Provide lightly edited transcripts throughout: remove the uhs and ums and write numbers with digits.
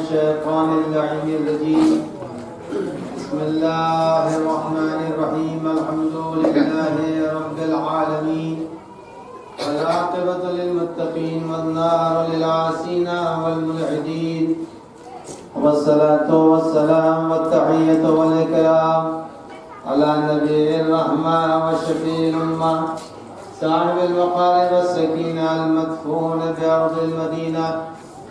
الشيطان اللعين الرجيم بسم الله الرحمن الرحيم الحمد لله رب العالمين والعاقبة للمتقين والنار للعاصين والملحدين والصلاة والسلام والتحية والإكرام على نبي الرحمة وشفيع الأمة صاحب الوقار والسكينة المدفون بأرض المدينة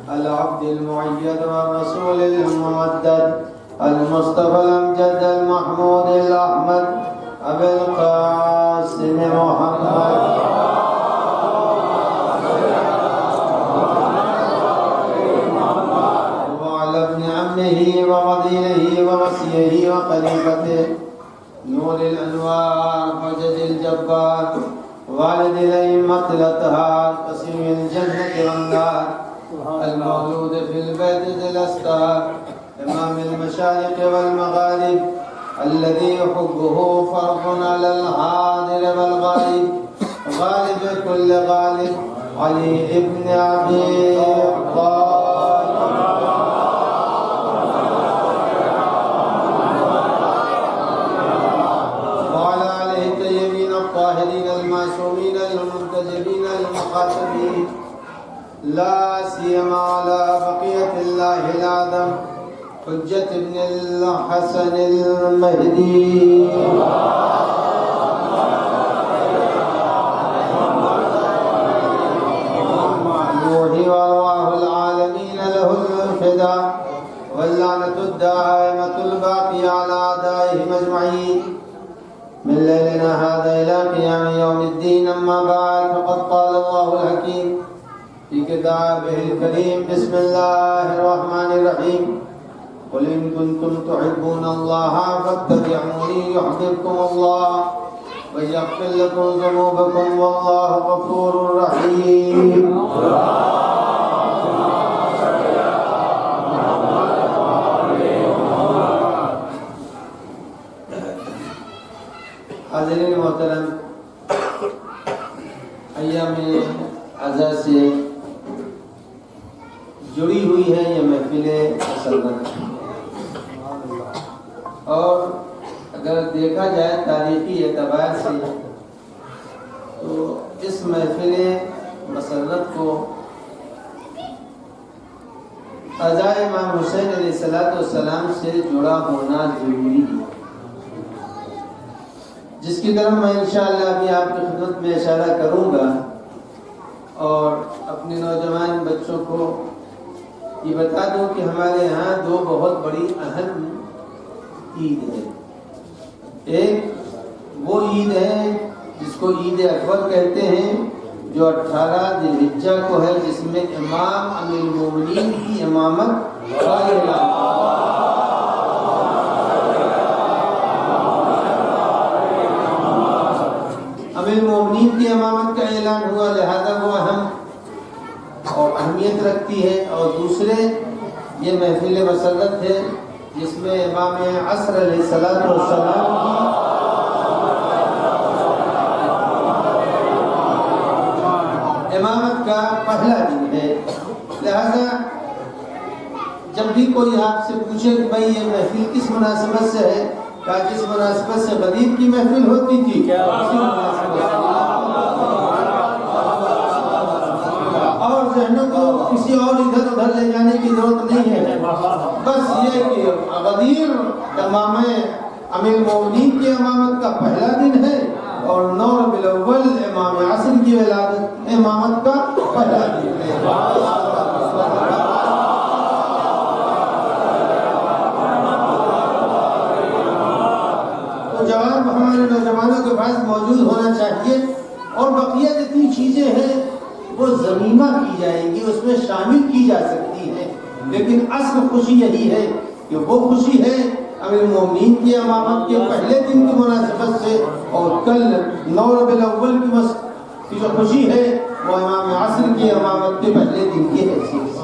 العبد المؤيد والرسول الممدد المصطفى الأمجد المحمود الأحمد أبي القاسم محمد وعلى ابن عمه ووزيره ووصيه وخليفته نور الأنوار حجج الجبار والد الأئمة الأطهار قسيم الجنة والنار المولود في البيت ذي الأستار إمام المشارق والمغارب الذي حبه فرض على الحاضر والغائب غالب كل غالب علي ابن أبي طالب وعلى آله الطيبين الطاهرين المعصومين المنتجبين المخاطبين لا سيما على بقية الله الأعظم حجة ابن الحسن المهدي روحي وأرواح العالمين له الفداء واللعنة الدائمة الباقية على أعدائهم أجمعين من ليلنا هذا إلى قيام يوم الدين. أما بعد فقد قال الله الحكيم في كتابه الكريم بسم الله الرحمن الرحيم قل إن كنتم تحبون الله فاتبعوني يحببكم الله ويغفر لكم ذنوبكم والله غفور رحيم. حاضرین محترم، ایام عزا سے جڑی ہوئی ہے یہ محفل مسرت، اور اگر دیکھا جائے تاریخی اعتبار سے تو اس محفل مسرت کو عزائے امام حسین علیہ السلام سے جڑا ہونا ضروری ہے، جس کی طرف میں انشاءاللہ ابھی آپ کی خدمت میں اشارہ کروں گا، اور اپنے نوجوان بچوں کو یہ بتا دوں کہ ہمارے یہاں دو بہت بڑی اہم عید ہے. ایک وہ عید ہے جس کو عید اکبر کہتے ہیں، جو 18 ذی الحجہ کو ہے، جس میں امام امیر المومنین کی امامت کا اعلان. امیر المومنین کی امامت کا اعلان ہوا، لہذا وہ اہم اور اہمیت رکھتی ہے. اور دوسرے یہ محفل مسرت ہے جس میں امام عصر علیہ السلام کی امامت کا پہلا دن ہے. لہذا جب بھی کوئی آپ سے پوچھے کہ بھائی یہ محفل کس مناسبت سے ہے، کہا جس مناسبت سے غریب کی محفل ہوتی تھی اسی مناسبت سے، اور ذہنوں کو کسی اور ادھر ادھر لے جانے کی ضرورت نہیں ہے. بس یہ کہ غدیر امام امیر المومنین کی امامت کا پہلا دن ہے، اور 9 ربیع الاول امام عصر کی ولادت امامت کا پہلا دن ہے. تو جواب ہمارے نوجوانوں کے پاس موجود ہونا چاہیے، اور بقیہ جتنی چیزیں ہیں وہ ضمیمہ کی جائیں گی، اس میں شامل کی جا سکتی ہے، لیکن اصل خوشی یہی ہے کہ وہ خوشی ہے امیر المومنین کی امامت کے پہلے دن کی مناسبت سے، اور کل 9 ربیع الاول کی جو خوشی ہے وہ امام عصر کی امامت کے پہلے دن کی حیثیت سے.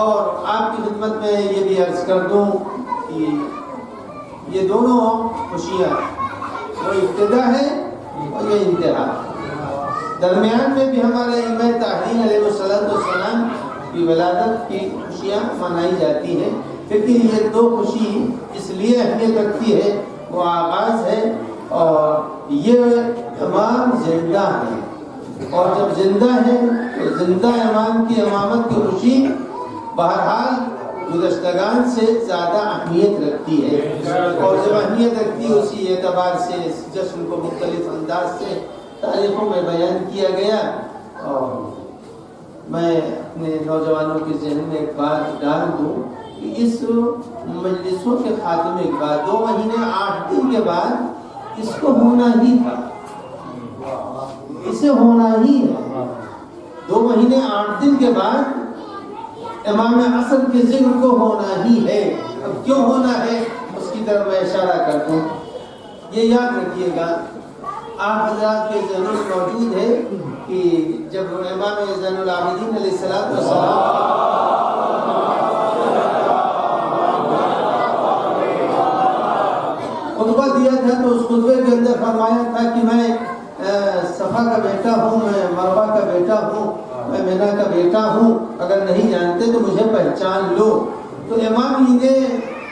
اور آپ کی خدمت میں یہ بھی عرض کر دوں کہ یہ دونوں خوشیاں وہ ابتدا ہے اور یہ انتہا. درمیان میں بھی ہمارے امام تحریر علیہ السلام کی ولادت کی خوشیاں منائی جاتی ہیں، لیکن یہ دو خوشی اس لیے اہمیت رکھتی ہے، وہ آغاز ہے اور یہ امام زندہ ہے، اور جب زندہ ہے تو زندہ امام کی امامت کی خوشی بہرحال گزشتگان سے زیادہ اہمیت رکھتی ہے، اور جب اہمیت رکھتی ہے اسی اعتبار سے اس جشن کو مختلف انداز سے تاریخوں میں بیان کیا گیا۔ اور میں اپنے نوجوانوں کے ذہن میں ایک بات ڈال دوں کہ اس مجلسوں کے خاتمے کے بعد 2 مہینے 8 دن کے بعد اس کو ہونا ہی تھا، اسے ہونا ہی ہے۔ 2 مہینے 8 دن کے بعد امام عصر کے ذکر کو ہونا ہی ہے۔ اب کیوں ہونا ہے اس کی طرف میں اشارہ کر دوں۔ یہ یاد رکھیے گا، آپ حضرات کے ذہن میں موجود ہے کہ جب امام زین العابدین علیہ السلام خطبہ دیا تھا تو اس خطبے کے اندر فرمایا تھا کہ میں صفا کا بیٹا ہوں، میں مروہ کا بیٹا ہوں، میں مینا کا بیٹا ہوں، اگر نہیں جانتے تو مجھے پہچان لو۔ تو امام ہی نے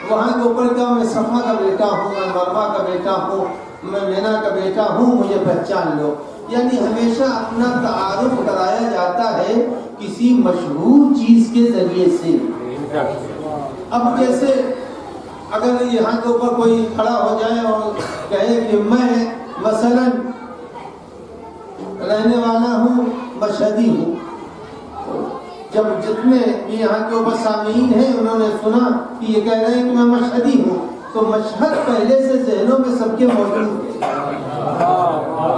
وہاں کے اوپر کہا میں صفا کا بیٹا ہوں، میں مروہ کا بیٹا ہوں، میں مینا کا بیٹا ہوں، مجھے پہچان لو۔ یعنی ہمیشہ اپنا تعارف کرایا جاتا ہے کسی مشہور چیز کے ذریعے سے۔ اب جیسے اگر یہاں کے اوپر کوئی کھڑا ہو جائے اور کہے کہ میں مثلا رہنے والا ہوں، مشہدی ہوں، جب جتنے بھی یہاں کے اوپر سامعین ہیں انہوں نے سنا کہ یہ کہہ رہے ہیں کہ میں مشہدی ہوں، تو مشہد پہلے سے ذہنوں میں سب کے موجود ہے،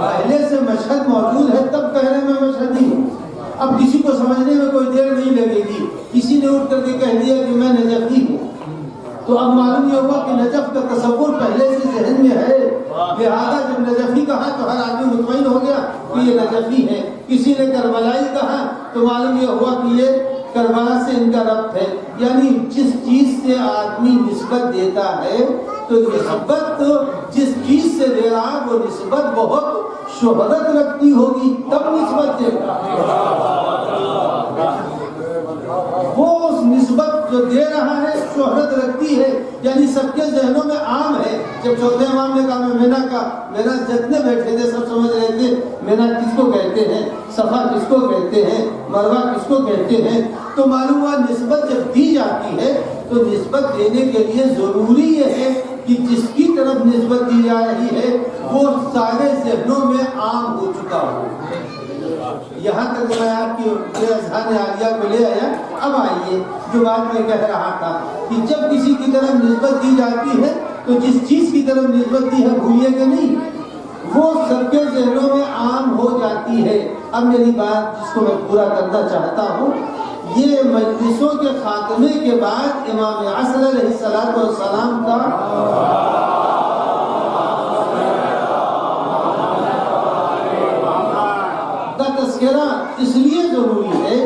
پہلے سے مشہد موجود ہے، تب کہہ رہے ہیں میں مشہدی ہوں۔ اب کسی کو سمجھنے میں کوئی دیر نہیں لگے گی، کسی نے اٹھ کر کے کہہ دیا کہ میں نجفی ہوں، تو اب معلوم یہ ہوا کہ نجف کا تصور پہلے سے ذہن میں ہے، لہذا جب نجفی کہا تو ہر آدمی مطمئن ہو گیا کہ یہ نجفی ہے۔ کسی نے کربلائی کہا تو معلوم یہ ہوا کہ یہ کربلا سے ان کا ربط ہے۔ یعنی جس چیز سے آدمی نسبت دیتا ہے تو نسبت جس چیز سے دے رہا وہ نسبت بہت شہرت رکھتی ہوگی تب نسبت دے گا، وہ اس نسبت جو دے رہا ہے شہرت رکھتی ہے، یعنی سب کے ذہنوں میں عام ہے۔ جب چوتھے امام نے کہا میں مینا جتنے بیٹھے تھے سب سمجھ رہے تھے مینا کس کو کہتے ہیں، صفا کس کو کہتے ہیں، مروہ کس کو کہتے ہیں، تو معلوم ہوا نسبت جب دی جاتی ہے تو نسبت دینے کے لیے ضروری یہ ہے کہ جس کی طرف نسبت دی جا رہی ہے وہ سارے ذہنوں میں عام ہو چکا ہو۔ یہاں تک میں آپ کی اذہان عالیہ کو لے آیا۔ اب آئیے جو بات میں کہہ رہا تھا کہ جب کسی کی طرف نسبت دی جاتی ہے تو جس چیز کی طرف نسبت دی ہے بھولیے گا نہیں، وہ سب کے ذہنوں میں عام ہو جاتی ہے۔ اب میری بات جس کو میں پورا کرنا چاہتا ہوں، یہ مجلسوں کے خاتمے کے بعد امام عصر علیہ السلام کا تذکرہ اس لیے ضروری ہے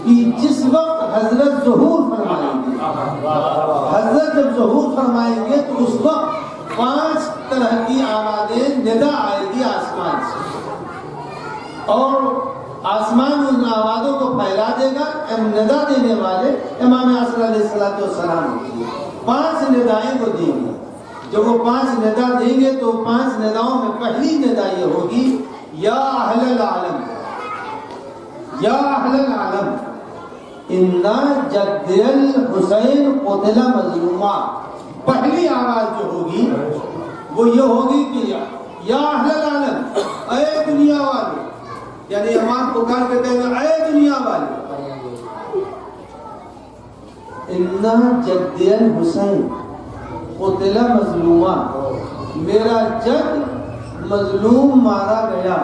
کہ جس وقت حضرت ظہور فرمائیں گے، حضرت جب ظہور فرمائیں گے تو اس وقت 5 طرح کی آوازیں ندا آئے گی آسمان سے، اور آسمان ان آوازوں کو پھیلا دے گا۔ ندا دینے والے امام عصر علیہ السلام 5 ندائیں کو دیں گے۔ جب وہ 5 ندا دیں گے تو 5 نداؤں میں پہلی ندا یہ ہوگی یا اہل العالم، یا اہل العالم ان جد الحسین قتل مظلوما۔ پہلی آواز جو ہوگی وہ یہ ہوگی کہ یا اہل العالم، اے دنیا والے، یعنی امام پکار کے کہیں گے اے دنیا والے، ان جد الحسین قتل مظلوما، میرا جد مظلوم مارا گیا۔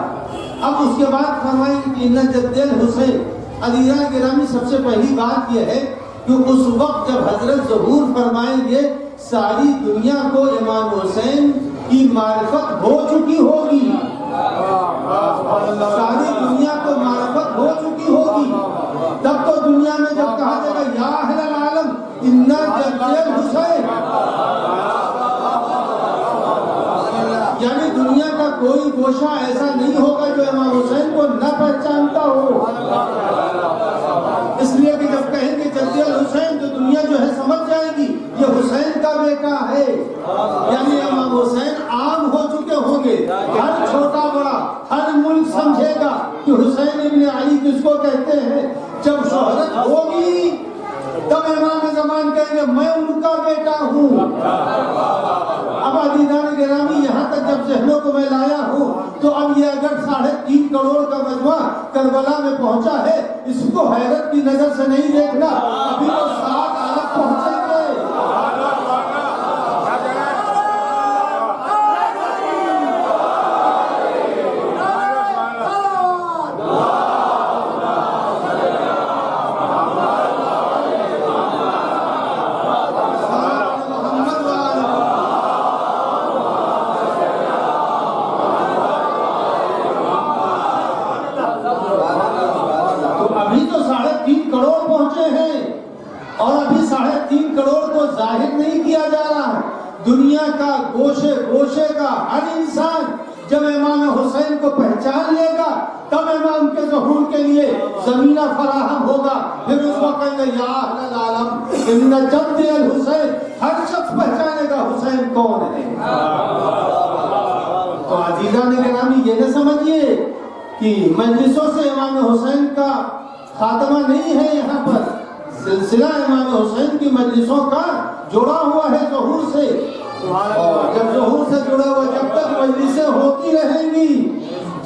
اب اس کے بعد فرمائیں کہ ان جد الحسین، عزیزان گرامی سب سے پہلی بات یہ ہے کہ اس وقت جب حضرت ظہور فرمائیں گے ساری دنیا کو امام حسین کی معرفت ہو چکی ہوگی، ساری دنیا کو معرفت ہو چکی ہوگی۔ تب تو دنیا میں جب کہا جائے گا یا اہل العالم ان جد الحسین، یعنی دنیا کا کوئی گوشہ ایسا نہیں ہوگا جو امام حسین کو نہ پہچانتا ہو، اس لیے کہ ہوں. اب عزیزان گرامی یہاں تک جب ذہنوں کو میں لایا ہوں تو اب یہ اگر 3.5 کروڑ کا مجمع کربلا میں پہنچا ہے اس کو حیرت کی نظر سے نہیں دیکھنا. ابھی تو 7 عرب پہنچیں گے. دنیا کا گوشے گوشے کا ہر انسان جب امام حسین کو پہچان لے گا تب امام کے ظہور کے لیے زمینہ فراہم ہوگا. پھر اس کو کہیں گے یا اہل العالم ان جد الحسین. ہر شخص پہچانے گا حسین کون ہے. تو عزیزان گرامی یہ نہ سمجھیے کہ مجلسوں سے امام حسین کا خاتمہ نہیں ہے. یہاں پر سلسلہ امام حسین کی مجلسوں کا جڑا ہوا ہے ظہور سے. اور جب ظہور سے جڑا ہوا جب تک مجلسیں ہوتی رہیں گی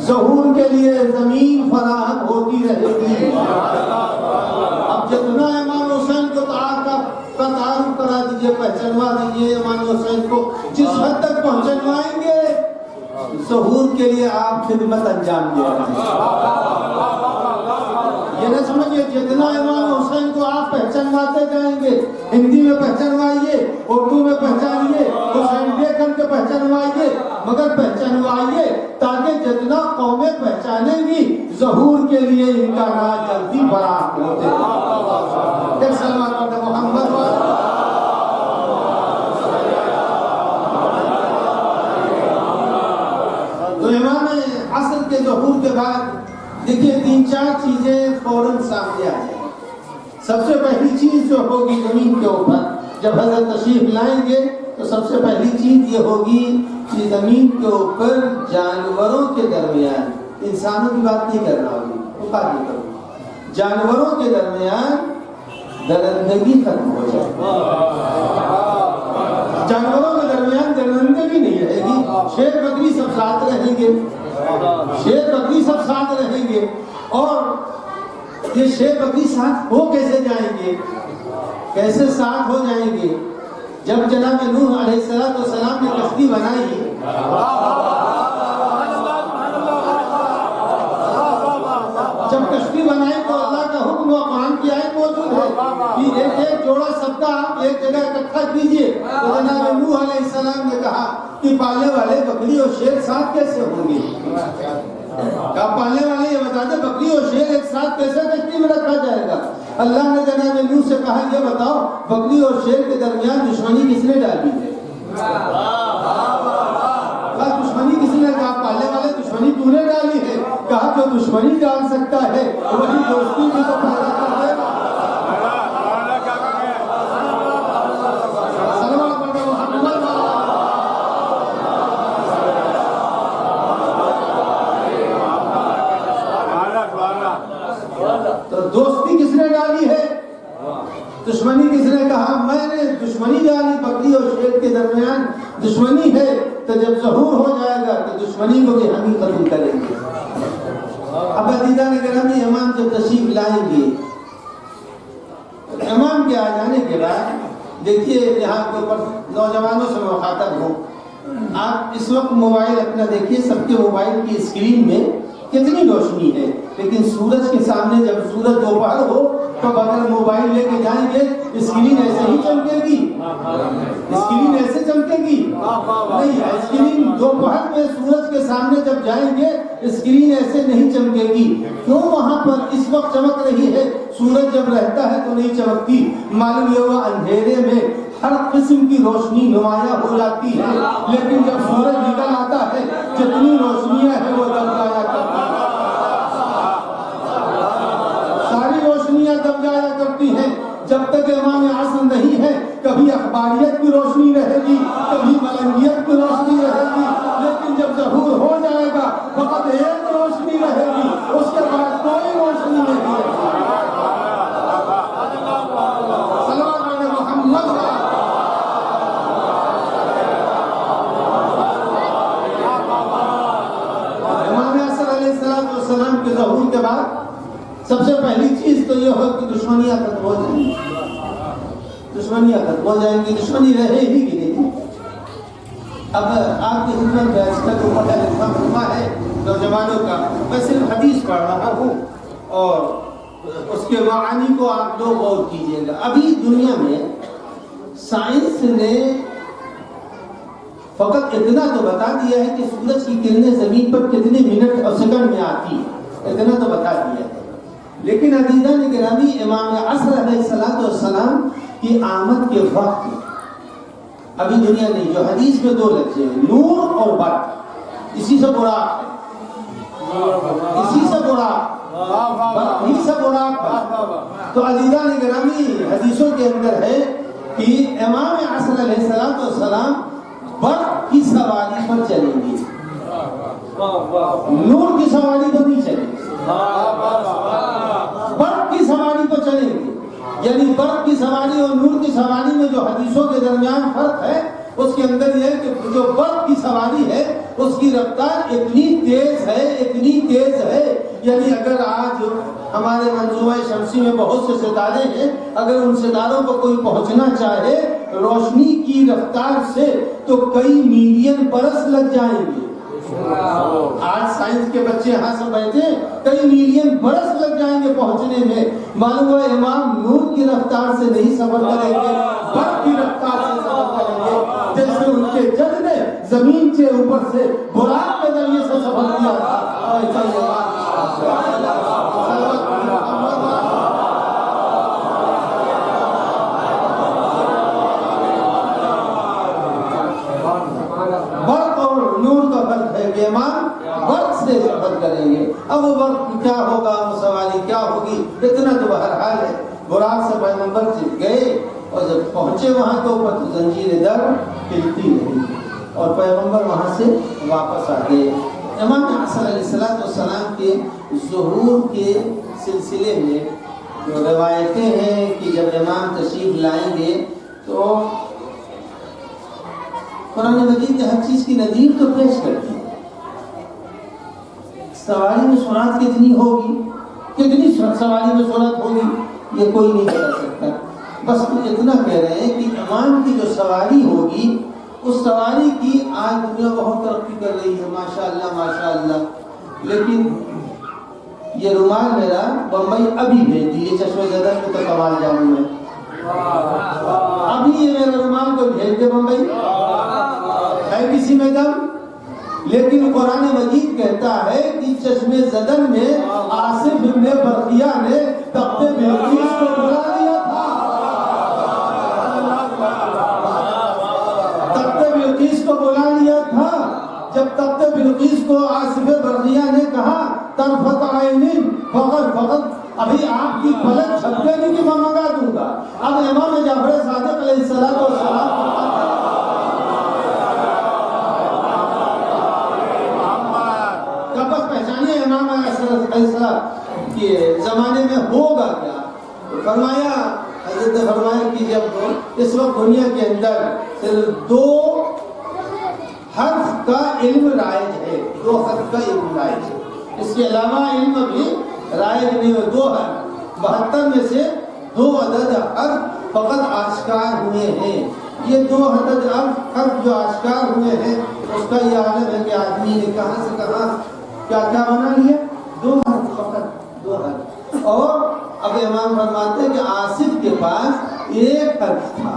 ظہور کے لیے زمین فراہم ہوتی رہے گی. اب جتنا امام حسین کو تعارف کرا دیجئے پہچانوا دیجئے امام حسین کو جس حد تک پہنچوائیں گے ظہور کے لیے آپ خدمت انجام دے رہے ہیں. یہ نہ سمجھئے جتنا امام حسین کو آپ پہچانواتے جائیں گے ہندی میں پہچانوائیے اردو میں پہچانیے حسین دے کر کے پہچانوائیے مگر پہچانوائیے تاکہ جتنا قومیں پہچانیں گی ظہور کے لیے ان کا راہ جلدی فراہم ہوتے ہیں. سلمان محمد تو امام عصر کے ظہور کے بعد دیکھیے 3-4 چیزیں فوراً سامنے آ جائیں. سب سے پہلی چیز جو ہوگی زمین کے اوپر جب حضرت تشریف لائیں گے تو سب سے پہلی چیز یہ ہوگی کہ زمین کے اوپر جانوروں کے درمیان انسانوں کی بات نہیں کرنا ہوگی وہ بات نہیں کروں جانوروں کے درمیان درندگی ختم ہو جائے. جانوروں کے درمیان درندگی نہیں رہے گی. شیر بکری سب ساتھ رہیں گے. شیر بکری سب ساتھ رہیں گے. اور یہ شیر بکری ساتھ ہو کیسے جائیں گے کیسے ساتھ ہو جائیں گے جب جناب نوح علیہ السلام نے کشتی بنائی جب کشتی بنائی تو اللہ کا حکم و قرآن کی آیت موجود ہے کہ ایک جوڑا سب کا آپ ایک جگہ اکٹھا کیجئے. تو جناب نوح علیہ السلام نے کہا کہ پالنے والے بکری اور شیر ساتھ کیسے ہوں گے. کہا پالنے والے یہ بتا دیں بکری اور شیر ایک ساتھ کیسے کشتی میں رکھا جائے گا. اللہ نے جناب نوح سے کہا یہ بتاؤ بکری اور شیر کے درمیان دشمنی کس نے ڈالی ہے. دشمنی کس نے کہا پالنے والے دشمنی تو نے ڈالی ہے. کہا جو دشمنی ڈال سکتا ہے وہی دوستی بھی تو پیدا کر دے گا. تو دوستی کس نے ڈالی ہے دشمنی کس نے کہا میں نے دشمنی ڈالی. بکری اور شیر کے درمیان دشمنی ہے تو جب ظہور ہو جائے گا تو دشمنی کو بھی ہم ہی ختم کریں گے. اب عزیزان گرامی امام جب تشریف لائیں گے امام کے آ جانے کے بعد دیکھیے یہاں کے اوپر نوجوانوں سے مخاطب ہوں. آپ اس وقت موبائل اپنا دیکھیے سب کے موبائل کی اسکرین میں کتنی روشنی ہے لیکن سورج کے سامنے جب سورج دوپہر ہو تو اگر موبائل لے کے جائیں گے اسکرین ایسے ہی چمکے گی. اسکرین ایسے چمکے گی نہیں. اسکرین دوپہر میں سورج کے سامنے جب جائیں گے اسکرین ایسے نہیں چمکے گی. کیوں وہاں پر اس وقت چمک رہی ہے سورج جب رہتا ہے تو نہیں چمکتی. معلوم یہ ہوا اندھیرے میں ہر قسم کی روشنی نمایاں ہو جاتی ہے لیکن جب سورج نکل آتا ہے جتنی روشنیاں ہیں وہ دبدایا کرتی ہیں. ساری روشنیاں دبدایا کرتی ہیں. جب تک امام عصر نہیں ہے کبھی اخباریت کی روشنی رہے گی کبھی ملنگیت کی روشنی رہے گی لیکن جب ظہور ہو جائے گا فقط ایک روشنی رہے گی اس کے بعد کوئی روشنی نہیں رہے گی. سب سے پہلی چیز تو یہ ہو کہ دشمنیاں ختم ہو جائیں گی، دشمنیاں ختم ہو جائیں گی، دشمنی رہے ہی کہ نہیں۔ اب آپ کی خدمت میں اس کا جو پڑھا لکھا مجمع ہے نوجوانوں کا، میں صرف حدیث پڑھ رہا ہوں اور اس کے معانی کو آپ لوگ غور کیجیے گا۔ ابھی دنیا میں سائنس نے فقط اتنا تو بتا دیا ہے کہ سورج کی کرنیں زمین پر کتنے منٹ اور سیکنڈ میں آتی ہے، اتنا تو بتا دیا ہے۔ لیکن عزیزان گرامی، امام عصر علیہ السلام کی آمد کے وقت ابھی دنیا نہیں، جو حدیث میں دو لفظ ہیں نور اور برق، اسی سے براق ہے، اسی سے براق، اسی سے براق۔ تو عزیزان گرامی، حدیثوں کے اندر ہے کہ امام عصر علیہ السلام برق کی سواری پر چلیں گے، نور کی سواری پر نہیں چلیں گے، برق کی سواری پر چلیں گے۔ یعنی برق کی سواری اور نور کی سواری میں جو حدیثوں کے درمیان فرق ہے، اس کے اندر یہ ہے کہ جو برق کی سواری ہے اس کی رفتار اتنی تیز ہے، اتنی تیز ہے، یعنی اگر آج ہمارے منظومہ شمسی میں بہت سے ستارے ہیں، اگر ان ستاروں کو کوئی پہنچنا چاہے روشنی کی رفتار سے تو کئی ملین برس لگ جائیں گے۔ آج سائنس کے بچے یہاں سے بیٹھے، کئی ملین برس لگ جائیں گے پہنچنے میں۔ معلوم ہوا امام نور کی رفتار سے نہیں سفر کریں گے، برق کی رفتار سے سفر کریں گے، جیسے ان کے جد نے زمین کے اوپر سے براق کے ذریعے سے سفر کیا تھا۔ امام برق سے سفر کریں گے۔ اب وہ برق کیا ہوگا، وہ سواری کیا ہوگی، اتنا تو بہرحال ہے۔ براق سے پیغمبر گئے اور جب پہنچے وہاں تو اوپر تو زنجیر در ہلتی نہیں اور پیغمبر وہاں سے واپس آ گئے۔ امام عصر علیہ السلام کے ظہور کے سلسلے میں جو روایتیں ہیں کہ جب امام تشریف لائیں گے تو قرآن مجید نے ہر چیز کی نظیر تو پیش کرتی ہے۔ سواری میں سرعت کتنی ہوگی، کتنی سواری میں سرعت ہوگی، یہ کوئی نہیں بتا سکتا۔ بس اتنا کہہ رہے ہیں کہ امام کی جو سواری ہوگی، اس سواری کی آج دنیا بہت ترقی کر رہی ہے، ماشاءاللہ ماشاءاللہ، لیکن یہ رومال میرا بمبئی ابھی بھیج دیے، چشمے زدہ میں تو کمال جاؤں میں، ابھی یہ میرا رومال کو بھیج دے بمبئی، ہے کسی میں دم؟ لیکن قرآن مجید کہتا ہے کہ چشمے زدن میں آصف ابن برقیہ نے تخت بلقیس کو بلا لیا تھا، تخت بلقیس کو بلا لیا تھا۔ جب تخت بلقیس کو آصف برقیہ نے کہا طرفت عین فقط ابھی آپ کی پلک جھپکے نہیں کہ میں منگا دوں گا، اب امام جعفر صادق علیہ السلام کہ زمانے میں ہوگا کیا۔ فرمایا، حضرت نے فرمایا کہ جب اس وقت دنیا کے اندر صرف 2 حرف کا علم رائج ہے، 2 حرف کا علم رائج ہے، اس کے علاوہ علم بھی رائج نہیں ہے۔ 2 حرف 72 میں سے 2 عدد حرف فقط آشکار ہوئے ہیں۔ یہ 2 عدد حرف جو آشکار ہوئے ہیں اس کا یہ عالم ہے کہ آدمی نے کہاں سے کہاں کیا کیا بنا لیا، 2 حرف فقط، 2 حرف۔ اور اب امام فرماتے ہیں کہ آصف کے پاس 1 حرف تھا،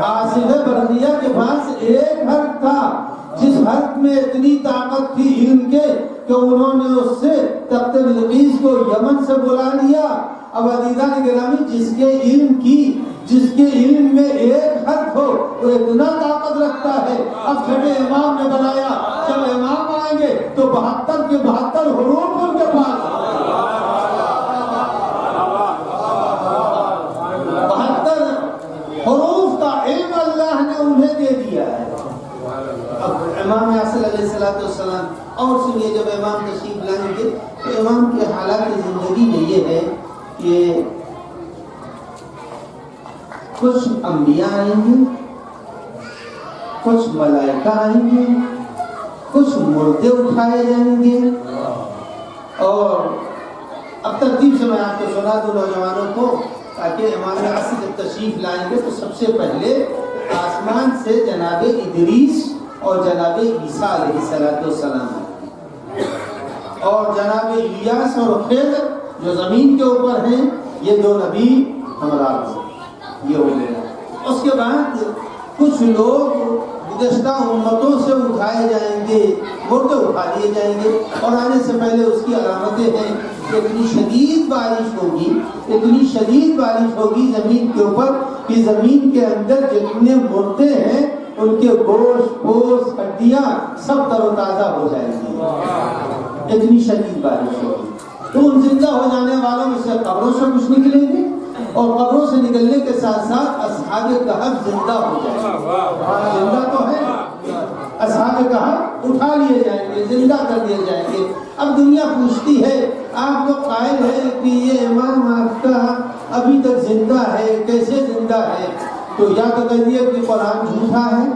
آصف برقیہ کے پاس 1 حرف تھا، جس حرف میں اتنی طاقت تھی علم کے کہ انہوں نے اس سے تخت بلقیس کو یمن سے بلا لیا۔ اب عزیزان گرامی، جس کے علم میں 1 حرف ہو وہ اتنا طاقت رکھتا ہے۔ اب چھٹے امام نے بنایا، جب امام آئیں گے تو 72 کے 72 حروف ان کے پاس، 72 حروف کا علم اللہ نے انہیں دے دیا ہے۔ اب امام عصر علیہ السلام اور سنیے، جب امام تشریف لائیں گے تو امام کے حالات زندگی میں یہ ہے کہ کچھ انبیاء آئیں گے، کچھ ملائکہ آئیں گے، کچھ مردے اٹھائے جائیں گے، اور ترتیب سے میں آپ کو سنا دوں نوجوانوں کو، تاکہ امام عصر جب تشریف لائیں گے تو سب سے پہلے آسمان سے جناب ادریس اور جناب عیسیٰ علیہ السلام اور جناب الیاس اور خضر جو زمین کے اوپر ہیں، یہ دو نبی ہمراہ ہوں، یہ ہو گیا۔ اس کے بعد کچھ لوگ گزشتہ امتوں سے اٹھائے جائیں گے، مردے اٹھا لیے جائیں گے، اور آنے سے پہلے اس کی علامتیں ہیں کہ اتنی شدید بارش ہوگی، اتنی شدید بارش ہوگی زمین کے اوپر کہ زمین کے اندر جتنے مردے ہیں ان کے گوشت پوست ہڈیاں سب تر و تازہ ہو جائیں گی، اتنی شدید بارش ہوگی۔ تو ان زندہ ہو جانے والوں میں سے قبروں سے کچھ نکلیں گے، اور قبروں سے نکلنے کے ساتھ ساتھ اصحاب کہف زندہ ہو جائیں گے، زندہ تو ہے، اصحاب کہف اٹھا لیے جائیں گے، زندہ کر دیے جائیں گے۔ اب دنیا پوچھتی ہے، آپ لوگ قائل ہیں کہ یہ امام آپ کا ابھی تک زندہ ہے، کیسے زندہ ہے؟ تو یا تو کہہ دیے کہ قرآن جھوٹا ہے،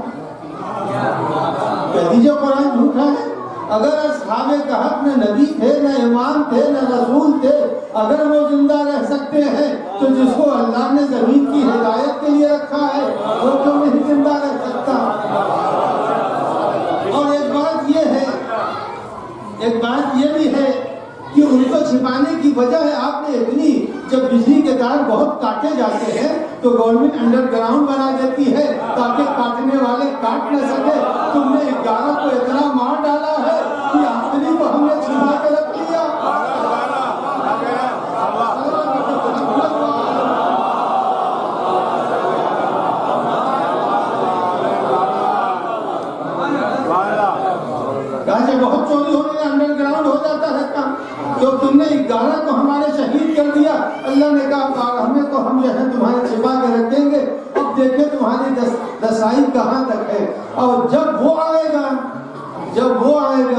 کہہ دیجیے قرآن جھوٹا ہے۔ اگر اصحاب کہف نہ نبی تھے، نہ امام تھے، نہ رسول تھے، اگر وہ زندہ رہ سکتے ہیں تو جس کو اللہ نے زمین کی ہدایت کے لیے رکھا ہے وہ کیوں نہیں زندہ رہ سکتا؟ اور ایک بات یہ بھی ہے کہ ان کو چھپانے کی وجہ ہے، آپ نے اتنی، جب بجلی کے تار بہت کاٹے جاتے ہیں تو گورنمنٹ انڈر گراؤنڈ بنا دیتی ہے تاکہ کاٹنے والے کاٹ نہ سکے۔ تم نے 11 کو اتنا مار ڈالا ہے کہ آخری کو ہم نے چھپا کے رکھ لیا۔ بہت چوری ہونے میں انڈر گراؤنڈ ہو جاتا ہے کام، جو تم نے 11 کو ہمارے شہید کر دیا۔ اللہ نے کہا ہمیں تو ہم جو ہے تمہارے چھپا کے رکھیں گے، اب دیکھیں تمہاری رسائی کہاں تک ہے۔ اور جب وہ آئے گا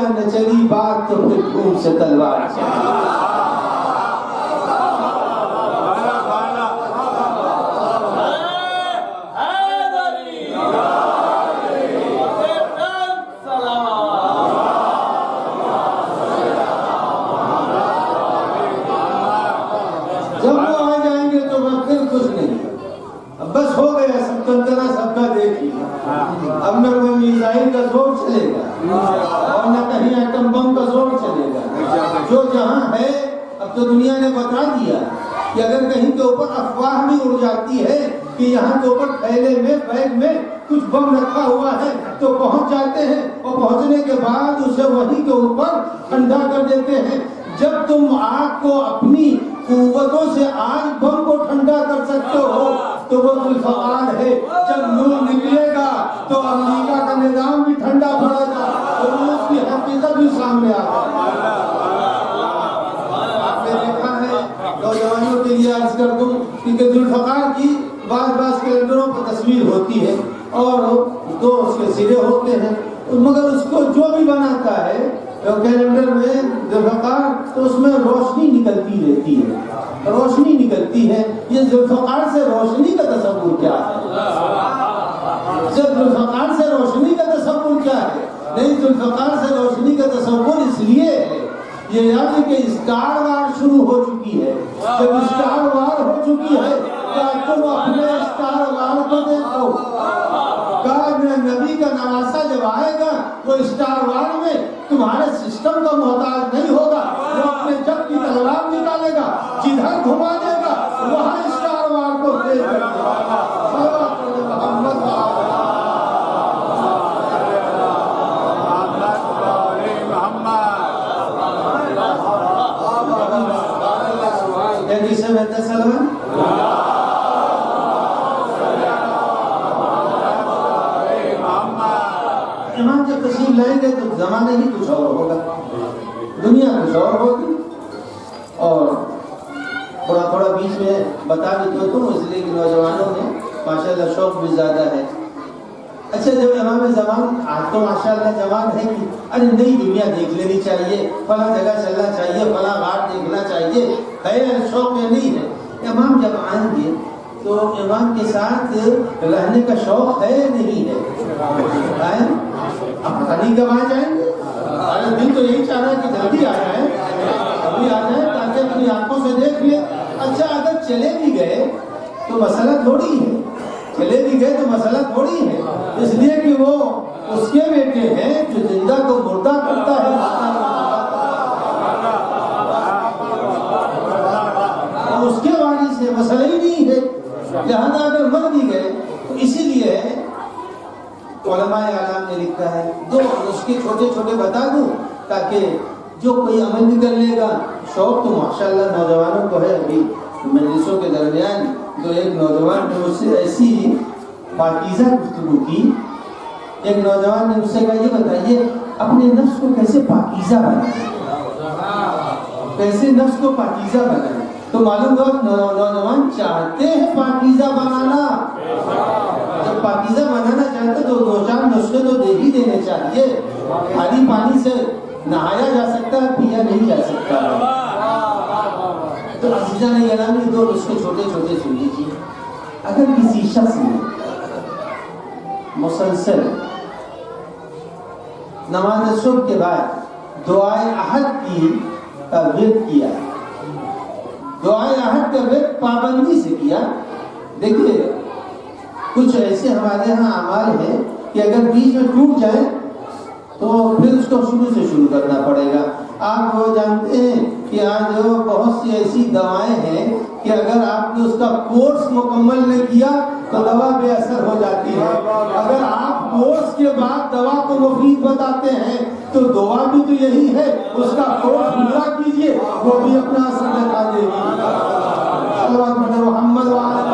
نہ چلی بات تو پھر خون سے تلوار چلی۔ اب نہ کوئی میزائل کا زور چلے گا اور نہ کہیں ایٹم بم کا زور چلے گا، جو جہاں ہے۔ اب تو دنیا نے بتا دیا کہ اگر کہیں کے اوپر افواہ بھی اڑ جاتی ہے کہ یہاں کے اوپر تھیلے میں بیگ میں کچھ بم رکھا ہوا ہے تو پہنچ جاتے ہیں، اور پہنچنے کے بعد اسے وہیں کے اوپر ٹھنڈا کر دیتے ہیں۔ جب تم آگ کو اپنی قوتوں سے آج بم کو ٹھنڈا کر سکتے ہو تو وہ ذوالفقار ہے۔ جب نور نکلے گا تو امریکہ کا نظام بھی ٹھنڈا پڑے گا اور روس کی حقیقت بھی سامنے آ جائے گی۔ آپ نے دیکھا ہے، نوجوانوں کے لیے عرض کر دوں کہ ذوالفقار کی بعض کیلنڈروں پر تصویر ہوتی ہے اور 2 اس کے سرے ہوتے ہیں، مگر اس کو جو بھی بناتا ہے کیلنڈر میں ذوالفقار تو اس میں روشنی نکلتی رہتی ہے، روشنی نکلتی ہے۔ یہ ذوالفقار سے روشنی کا تصور کیا ہے؟ ذوالفقار سے روشنی کا تصور کیا ہے؟ نہیں، ذوالفقار سے روشنی کا تصور اس لیے ہے، یہ یاد کہ اسٹار وار شروع ہو چکی ہے۔ جب اسٹار وار ہو چکی ہے کیا تم اپنے اسٹار وار کو دیکھو؟ نبی کا نواسا جب آئے گا وہ اسٹار وار میں تمہارے سسٹم کا محتاج نہیں ہوگا، وہ اپنے جب کی تلوار نکالے گا، جدھر گھما دے گا وہاں اسٹار وار کو دیکھ کر امام جب تشریف لائیں گے تو زمانے ہی کچھ اور ہوگا، دنیا کچھ اور ہوگی۔ اور تھوڑا بیچ میں بتا بھی تو تم، اس لیے کہ نوجوانوں میں ماشاءاللہ شوق بھی زیادہ ہے۔ اچھا، جب امام زمان آج تو ماشاءاللہ زمان ہے کہ ارے نئی دنیا دیکھ لینی چاہیے، فلاں جگہ چلنا چاہیے، فلاں گھاٹ دیکھنا چاہیے، ہے شوق یا نہیں ہے؟ امام جب آئیں گے تو امام کے ساتھ رہنے کا شوق ہے نہیں ہے؟ اب پتہ نہیں کب آ جائیں گے، دل تو یہی چاہ رہا ہے کہ جلدی آ جائیں، ابھی آ جائیں تاکہ جاتے اپنی آنکھوں سے دیکھ لے. اچھا اگر چلے بھی گئے تو مسئلہ تھوڑی ہے, چلے بھی گئے تو مسئلہ تھوڑی ہے, اس لیے کہ وہ اس کے بیٹے ہیں جو زندہ کو مردہ کرتا ہے, اور اس کے وارث سے مسئلہ ہی نہیں ہے. لہذا اگر مر بھی گئے تو اسی لیے علماء اعلام نے لکھا ہے, دو نسخے چھوٹے چھوٹے بتا دوں تاکہ جو کوئی عمل بھی کر لے گا. شوق تو ماشاءاللہ نوجوانوں کو ہے. ابھی مجلسوں کے درمیان تو ایک نوجوان نے مجھ سے ایسی پاکیزہ گفتگو کی. ایک نوجوان نے مجھ سے کہا یہ بتائیے اپنے نفس کو کیسے پاکیزہ بنائیں, کیسے نفس کو پاکیزہ بنائیں. تو معلوم ہوا نوجوان چاہتے ہیں پاکیزہ بنانا. جب پاکیزہ بنانا چاہتے تو دو چار نسخے تو دے ہی دینے چاہیے. خالی پانی سے نہایا جا سکتا ہے, پیا نہیں جا سکتا. تو عزیزہ نے گرامی دو نسخے چھوٹے چھوٹے سن لیجیے. اگر کسی شخص نے مسلسل نماز صبح کے بعد دعائے احد کی ورد کیا, دعائے احد کا ورد پابندی سے کیا. دیکھیے کچھ ایسے ہمارے ہاں اعمال ہیں کہ اگر بیچ میں ٹوٹ جائے تو پھر اس کو شروع کرنا پڑے گا. آپ وہ جانتے ہیں کہ آج بہت سی ایسی دوائیں ہیں کہ اگر آپ نے اس کا کورس مکمل نہیں کیا تو دوا بے اثر ہو جاتی ہے. اگر آپ کورس کے بعد دوا کو مفید بتاتے ہیں تو دوا بھی تو یہی ہے, اس کا کورس پورا کیجئے, وہ بھی اپنا اثر دکھا دے گی. صلوات پڑھیں محمد وعلی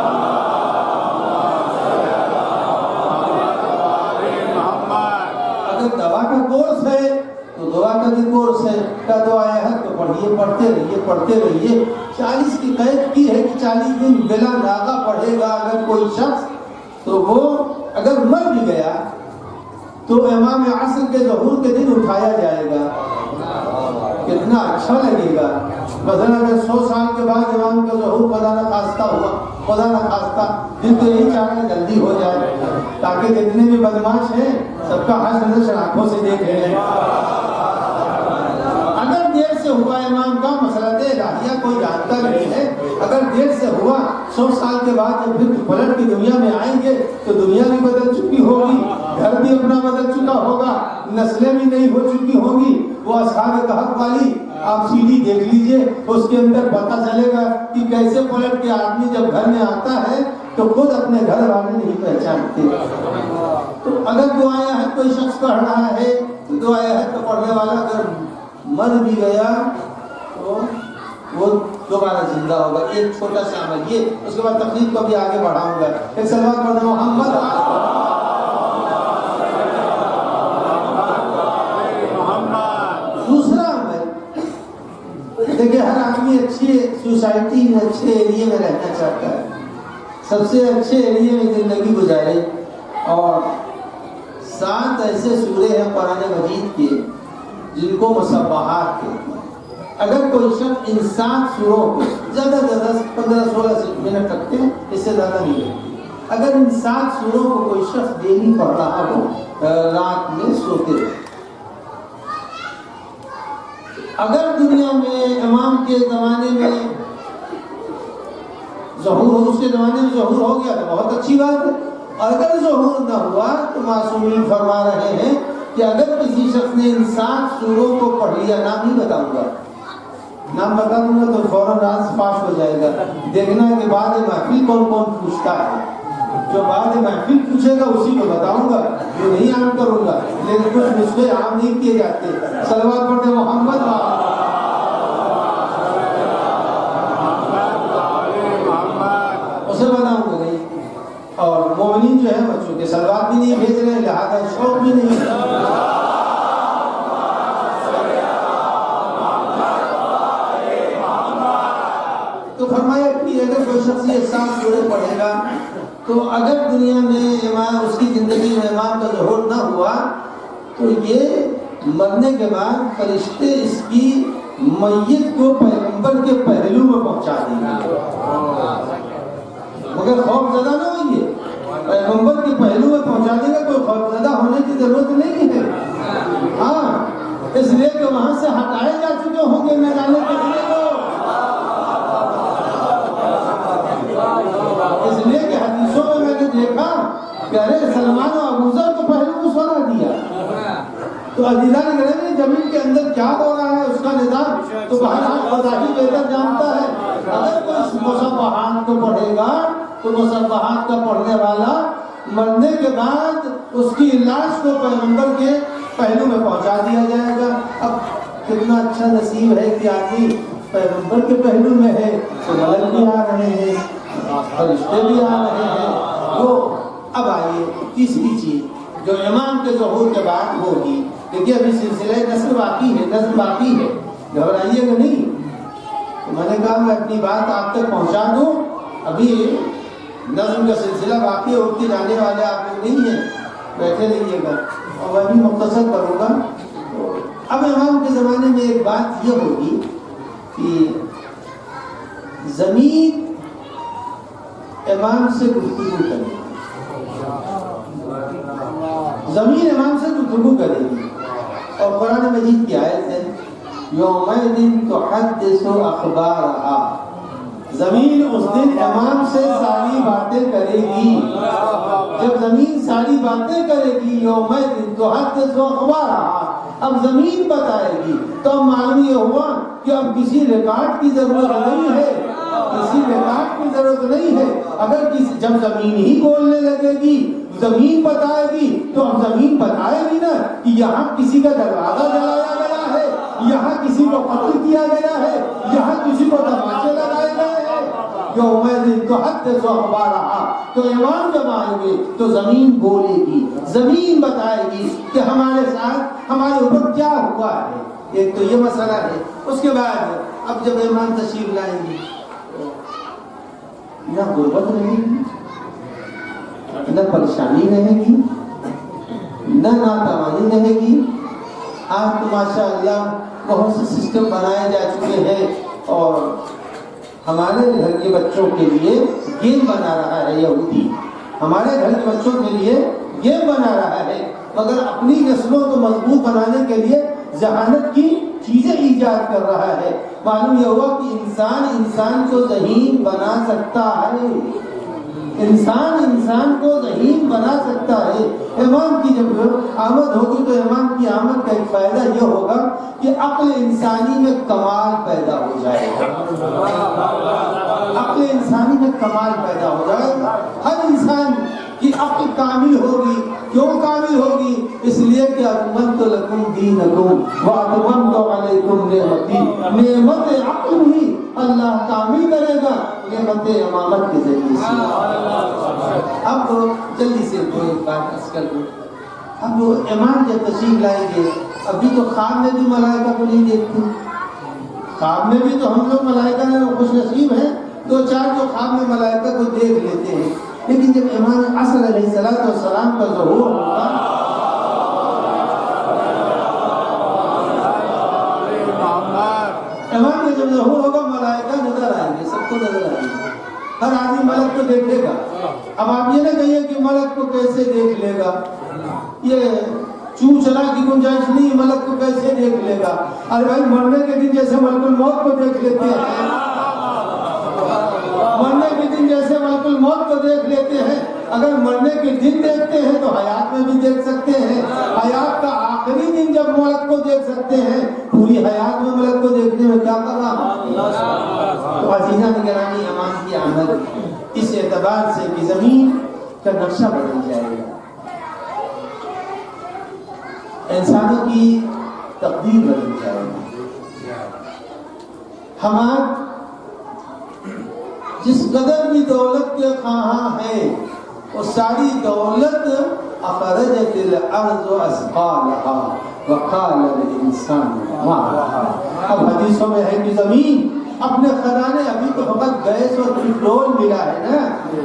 دوا کا کورس ہے تو دعا کا بھی کورس ہے. کیا دعا ہے تو پڑھیے, پڑھتے رہیے. 40 کی قید کی ہے کہ 40 دن بلا ناغہ پڑھے گا اگر کوئی شخص, تو وہ اگر مر بھی گیا تو امام عصر کے ظہور کے دن اٹھایا جائے گا. کتنا اچھا لگے گا. مثلا اگر 100 سال کے بعد امام کا ظہور خدا نہ خواستہ ہوا, خدا نہ خواستہ, دل تو یہی چاہ رہے جلدی ہو جائے تاکہ جتنے بھی بدماش ہیں سب کا حج نظر آنکھوں سے دیکھ لیں. اگر دیر سے ہوا امام کا مسئلہ الہیہ کوئی جانتا نہیں ہے, اگر دیر سے ہوا 100 سال کے بعد جب پھر پلٹ کی دنیا میں آئیں گے تو دنیا بھی بدل چکی ہوگی, گھر بھی اپنا بدل چکا ہوگا, نسلیں بھی نہیں ہو چکی ہوں گی. وہ اصحاب کہف والی آپ سیڑھی دیکھ لیجئے, اس کے اندر پتہ چلے گا کہ کیسے پلٹ کے آدمی جب گھر میں آتا ہے تو خود اپنے گھر والے نہیں پہچانتے. تو اگر دعائیں احد کوئی شخص پڑھ رہا ہے تو دعائیں احد کو پڑھنے والا اگر مر بھی گیا تو وہ دوبارہ زندہ ہوگا. ایک چھوٹا سا عمل یہ, اس کے بعد تقریب کو بھی آگے بڑھاؤں گا. ایک صلوات پڑھنا محمد. دوسرا عمل دیکھیں, ہر آدمی اچھی سوسائٹی میں اچھے ایریے میں رہنا چاہتا ہے, سب سے اچھے ایریے میں زندگی گزارے. اور 7 ایسے سورے ہیں قرآن مجید کے جن کو مصباحات کہتے ہیں. اگر کوئی شخص ان 7 سوروں کو زیادہ 15-16 منٹ رکھتے ہیں, اس سے زیادہ نہیں رکھتے. اگر ان 7 سوروں کو کوئی شخص ڈیلی پڑھ رہا ہو رات میں سوتے ہوئے, اگر دنیا میں امام کے زمانے میں ظہور ہو, اس کے زمانے میں ظہور ہو گیا تو بہت اچھی بات ہے. اور اگر ظہور نہ ہوا تو معصومین فرما رہے ہیں کہ اگر کسی شخص نے ان 7 سوروں کو پڑھ لیا, نام نہیں بتاؤں گا, نام بتا دوں گا تو فوراً راز فاش ہو جائے گا. دیکھنا کہ بعد محفل کون کون پوچھتا ہے, جو بعد محفل پوچھے گا اسی کو بتاؤں گا, جو نہیں عام کروں گا. لیکن کچھ نسخے عام نہیں کیے جاتے. صلوات پڑھتے محمد. اسے بتاؤں گا نہیں. اور مومنین جو ہے بچوں کے صلوات بھی نہیں بھیج رہے, لہذا شوق بھی نہیں. تو فرمایا کہ اگر کوئی شخص یہ 7 سورے پڑھے گا تو اگر دنیا میں امام, اس کی زندگی میں امام کا ظہور نہ ہوا تو یہ مرنے کے بعد فرشتے اس کی میت کو پیغمبر کے پہلو میں پہنچا دیں گے. مگر خوف زدہ نہ ہوئیے, پیغمبر کے پہلو میں پہنچا دے گا. کوئی خوف زدہ ہونے کی ضرورت نہیں ہے. ہاں, اس لیے کہ وہاں سے ہٹائے جا چکے ہوں گے, نہ جانے کتنے کو تو عزیزان گرامی زمین کے اندر کیا ہو رہا ہے اس کا نظام تو بہرحال خدا ہی بہتر جانتا ہے. اگر کوئی مصباحات کو پڑھے گا تو مصباحات کا پڑھنے والا مرنے کے بعد اس کی لاش کو پیغمبر کے پہلو میں پہنچا دیا جائے گا. اب کتنا اچھا نصیب ہے کہ آدمی پیغمبر کے پہلو میں ہے تو ملک بھی آ رہے ہیں, فرشتے بھی آ رہے ہیں. وہ اب آئیے تیسری چیز جو امام کے ظہور کے بعد ہوگی. دیکھیے ابھی سلسلہ نسل باقی ہے, گھبرائیے گا نہیں. تو میں نے کہا میں اپنی بات آپ تک پہنچا دوں, ابھی نظم کا سلسلہ باقی ہے, اٹھ کے جانے والے آپ لوگ نہیں ہیں, بیٹھے رہیے گا اور میں بھی مختصر کروں گا. اب امام کے زمانے میں ایک بات یہ ہوگی کہ زمین امام سے گفتگو کرے گی, زمین امام سے گفتگو کرے گی. اور قرآن مجید کی آیت ہے یومئذ تحدث اخبارہا, زمین اس دن امام سے ساری باتیں کرے گی. جب زمین ساری باتیں کرے گی یومئذ تحدث اخبارہا, اب زمین بتائے گی تو اب معلوم یہ ہوا کہ اب کسی ریکارڈ کی ضرورت نہیں ہے, کسی ریکارڈ کی ضرورت نہیں ہے. اگر جب زمین ہی بولنے لگے گی, زمین بتائے گی تو اب زمین بتائے گی نا کہ یہاں کسی کا دروازہ جلایا گیا ہے, یہاں کسی کو قتل کیا گیا ہے, یہاں کسی کو تماچے لگائے گئے ہیں. یومئذ تحدث اخبارہا, تو امام جب آئیں گے تو زمین بولے گی, زمین بتائے گی کہ ہمارے ساتھ ہمارے اوپر کیا ہوا ہے. ایک تو یہ مسئلہ ہے. اس کے بعد اب جب امام تشریف لائیں گے نہ غربت رہے گی, نہ پریشانی رہے گی, نہ ناتوانی رہے گی. آج تو ماشاء اللہ بہت سے سسٹم بنائے جا چکے ہیں اور ہمارے گھر کے بچوں کے لیے گیم بنا رہا ہے یہودی, ہمارے گھر کے بچوں کے لیے گیم بنا رہا ہے, مگر اپنی نسلوں کو مضبوط بنانے کے لیے ذہانت کی چیزیں ایجاد کر رہا ہے. معلوم یہ ہوا کہ انسان کو ذہین بنا سکتا ہے, انسان کو ذہین بنا سکتا ہے. امام کی جب آمد ہوگی تو امام کی آمد کا ایک فائدہ یہ ہوگا کہ عقل انسانی میں کمال پیدا ہو جائے گا, عقل انسانی میں کمال پیدا ہو جائے گا. ہر انسان کی عقل کامل ہوگی. کیوں کامل ہوگی؟ اس لیے کہ اکملت لکم دینکم واتممت علیکم نعمتی, نعمت عقل ہی اللہ کامل کرے گا نعمت امامت کے ذریعے سے. اب جلدی سے کوئی بات عرض کر دوں. اب وہ امام جب تشریف لائیں گے, ابھی تو خواب میں بھی ملائکہ کو نہیں دیکھتے, خواب میں بھی تو ہم لوگ ملائکہ میں خوش نصیب ہیں, دو چار جو خواب میں ملائکہ کو دیکھ لیتے ہیں. لیکن جب امام عصر علیہ السلام کا ظہور ہوگا, امام کا جب ظہور ہوگا ملائکہ نظر آئیں گے, سب کو نظر آئیں گے, ہر آدمی ملک کو دیکھے گا. اب آپ یہ نہ کہیے کہ ملک کو کیسے دیکھ لے گا, یہ چوں چلا کی گنجائش نہیں, ملک کو کیسے دیکھ لے گا. ارے بھائی مرنے کے دن جیسے ملک الموت کو دیکھ لیتے ہیں, مرنے کے دن جیسے ملک الموت کو دیکھ لیتے ہیں, اگر مرنے کے دن دیکھتے ہیں تو حیات میں بھی دیکھ سکتے ہیں. حیات کا آخری دن جب ملک کو دیکھ سکتے ہیں, پوری حیات میں ملک کو دیکھنے میں کیا کرنا. تو عزیزان گرامی امام کی آمد اس اعتبار سے کہ زمین کا نقشہ بدل جائے گا, انسانوں کی تقدیر بدل جائے گی. ہمارے جس قدر بھی دولت کے خواہاں ہیں وہ ساری دولت اخرجت الارض اثقالہا وقال الانسان ما لہا. اب حدیثوں میں ہے کہ زمین اپنے خزانے, ابھی تو فقط گیس اور پٹرول ملا ہے نا,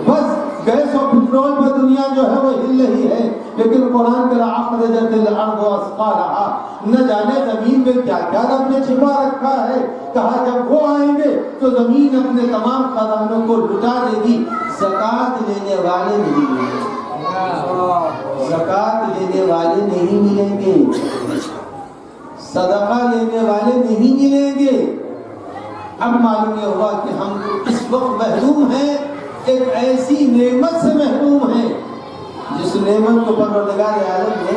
بس گیس اور پٹرول پر دنیا جو ہے وہ ہل رہی ہے. لیکن قرآن کہا اخرجت الارض اثقالہا, نہ جانے زمین میں کیا کیا رب نے چھپا رکھا ہے. کہا جب وہ آئیں گے تو زمین اپنے تمام خزانوں کو لٹا دے گی. زکوٰۃ لینے والے نہیں ملیں گے, زکوٰۃ لینے والے نہیں ملیں گے, صدقہ لینے والے نہیں ملیں گے. اب معلوم یہ ہوا کہ ہم اس وقت محروم ہیں, ایک ایسی نعمت سے محروم ہیں جس نعمت کو پروردگار عالم نے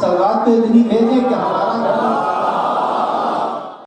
سلوات تو اتنی بھیجیں کہ ہمارا